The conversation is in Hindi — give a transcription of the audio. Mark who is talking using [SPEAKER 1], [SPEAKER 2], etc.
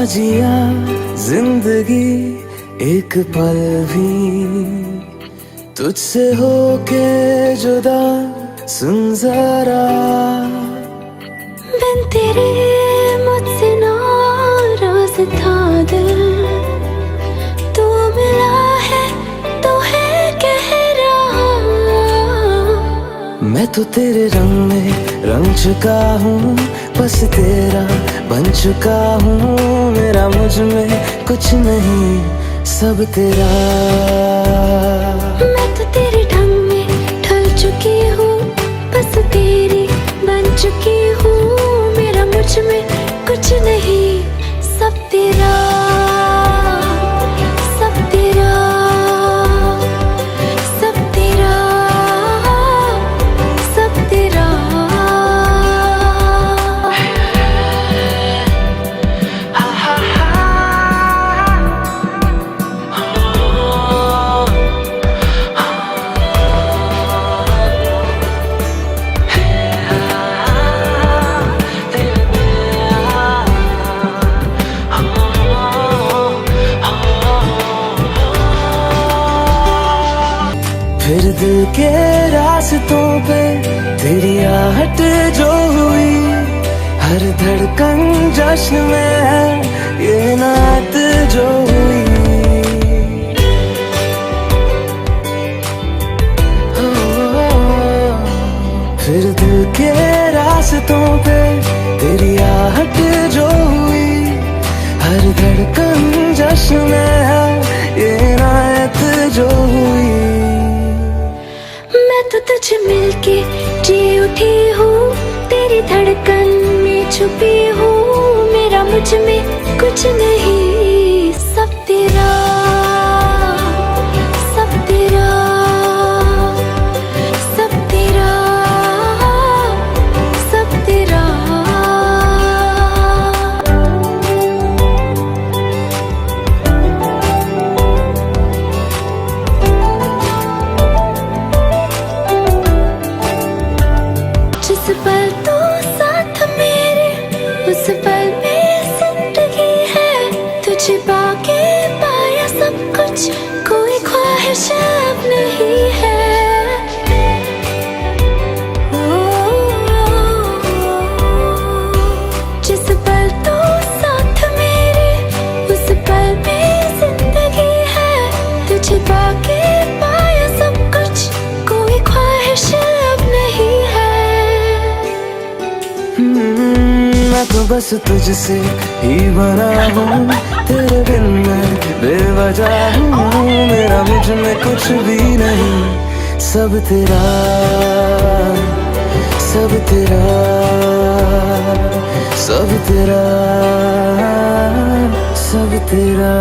[SPEAKER 1] जिया जिंदगी एक पल भी तुझसे होके जुदा, सुन जरा
[SPEAKER 2] बिन तेरे मुझसे नाराज था दिल, तू मिला है तो है कह रहा।
[SPEAKER 1] मैं तो तेरे रंग में रंग चुका हूँ, बस तेरा बन चुका हूँ। मेरा मुझ में कुछ नहीं, सब तेरा।
[SPEAKER 2] मैं तो तेरे ढंग में ढल चुकी हूँ, बस तेरी बन चुकी हूँ। मेरा मुझ में कुछ नहीं, सब तेरा, सब तेरा, सब तेरा, सब तेरा।
[SPEAKER 1] फिर दिल के रास्तों पे तेरी आहट जो हुई, हर धड़कन जश्न में है ये नात जो हुई। फिर दिल के रास्तों पे तेरी आहट जो हुई, हर धड़कन जश्न में है ये नात जो हुई।
[SPEAKER 2] मैं तो तुझे मिलके जी उठी हूँ, तेरी धड़कन में छुपी हूँ। मेरा मुझ में कुछ नहीं, सब तेरा, सब तेरा, सब तेरा, सब तेरा। जिस पल तो साथ मेरे, उस पल में जिंदगी है। तुझे पाके पाया सब कुछ, कोई ख्वाहिश अब नहीं है। जिस पल तो साथ मेरे, उस पल में जिंदगी है। तुझे पाके पाया सब कुछ, कोई ख्वाहिश अब नहीं है।
[SPEAKER 1] मैं तो बस तुझसे ही बना हूँ, तेरे बिन मैं बेवजह हूँ। मेरा मुझ में कुछ भी नहीं, सब तेरा, सब तेरा, सब तेरा, सब तेरा।